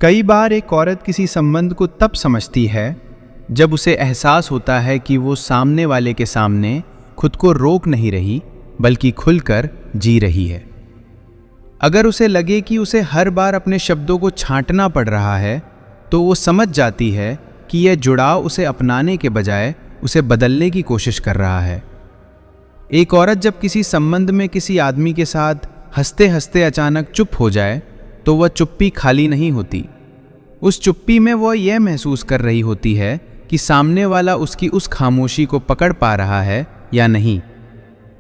कई बार एक औरत किसी संबंध को तब समझती है जब उसे एहसास होता है कि वो सामने वाले के सामने खुद को रोक नहीं रही बल्कि खुलकर जी रही है। अगर उसे लगे कि उसे हर बार अपने शब्दों को छांटना पड़ रहा है तो वो समझ जाती है कि यह जुड़ाव उसे अपनाने के बजाय उसे बदलने की कोशिश कर रहा है। एक औरत जब किसी संबंध में किसी आदमी के साथ हंसते हंसते अचानक चुप हो जाए तो वह चुप्पी खाली नहीं होती। उस चुप्पी में वह यह महसूस कर रही होती है कि सामने वाला उसकी उस खामोशी को पकड़ पा रहा है या नहीं।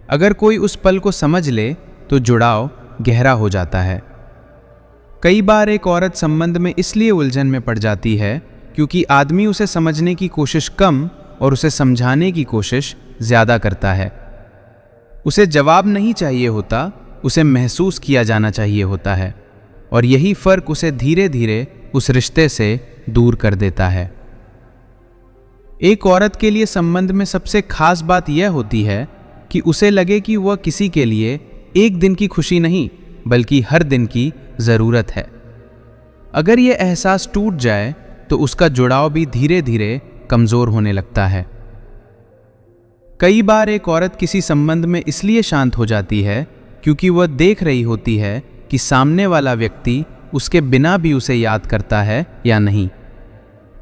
अगर कोई उस पल को समझ ले तो जुड़ाव गहरा हो जाता है। कई बार एक औरत संबंध में इसलिए उलझन में पड़ जाती है क्योंकि आदमी उसे समझने की कोशिश कम और उसे समझाने की कोशिश ज्यादा करता है। उसे जवाब नहीं चाहिए होता, उसे महसूस किया जाना चाहिए होता है, और यही फर्क उसे धीरे धीरे उस रिश्ते से दूर कर देता है। एक औरत के लिए संबंध में सबसे खास बात यह होती है कि उसे लगे कि वह किसी के लिए एक दिन की खुशी नहीं बल्कि हर दिन की जरूरत है। अगर यह एहसास टूट जाए तो उसका जुड़ाव भी धीरे धीरे कमजोर होने लगता है। कई बार एक औरत किसी संबंध में इसलिए शांत हो जाती है क्योंकि वह देख रही होती है कि सामने वाला व्यक्ति उसके बिना भी उसे याद करता है या नहीं।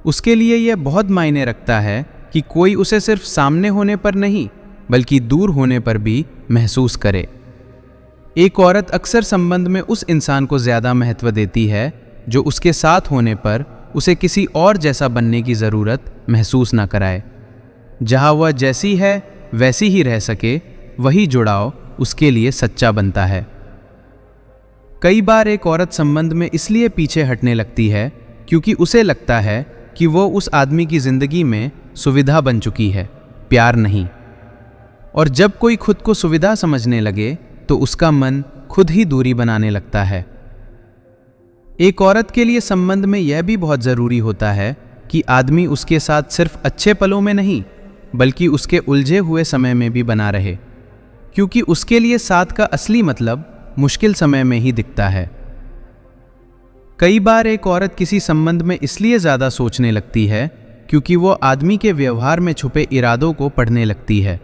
उसके लिए यह बहुत मायने रखता है कि कोई उसे सिर्फ सामने होने पर नहीं बल्कि दूर होने पर भी महसूस करे। एक औरत अक्सर संबंध में उस इंसान को ज्यादा महत्व देती है जो उसके साथ होने पर उसे किसी और जैसा बनने की जरूरत महसूस ना कराए। जहां वह जैसी है वैसी ही रह सके, वही जुड़ाव उसके लिए सच्चा बनता है। कई बार एक औरत संबंध में इसलिए पीछे हटने लगती है क्योंकि उसे लगता है कि वो उस आदमी की जिंदगी में सुविधा बन चुकी है, प्यार नहीं। और जब कोई खुद को सुविधा समझने लगे तो उसका मन खुद ही दूरी बनाने लगता है। एक औरत के लिए संबंध में यह भी बहुत जरूरी होता है कि आदमी उसके साथ सिर्फ अच्छे पलों में नहीं बल्कि उसके उलझे हुए समय में भी बना रहे, क्योंकि उसके लिए साथ का असली मतलब मुश्किल समय में ही दिखता है। कई बार एक औरत किसी संबंध में इसलिए ज्यादा सोचने लगती है क्योंकि वो आदमी के व्यवहार में छुपे इरादों को पढ़ने लगती है।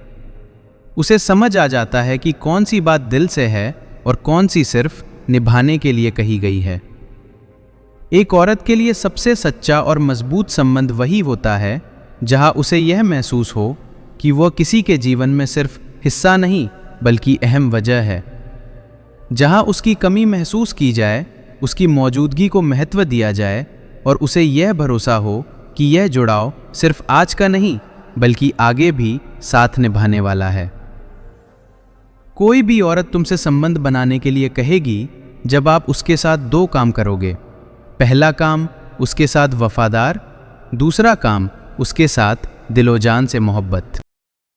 उसे समझ आ जाता है कि कौन सी बात दिल से है और कौन सी सिर्फ निभाने के लिए कही गई है। एक औरत के लिए सबसे सच्चा और मजबूत संबंध वही होता है जहां उसे यह महसूस हो कि वह किसी के जीवन में सिर्फ हिस्सा नहीं बल्कि अहम वजह है। जहां उसकी कमी महसूस की जाए, उसकी मौजूदगी को महत्व दिया जाए और उसे यह भरोसा हो कि यह जुड़ाव सिर्फ आज का नहीं बल्कि आगे भी साथ निभाने वाला है। कोई भी औरत तुमसे संबंध बनाने के लिए कहेगी जब आप उसके साथ दो काम करोगे। पहला काम उसके साथ वफादार, दूसरा काम उसके साथ दिलो जान से मोहब्बत।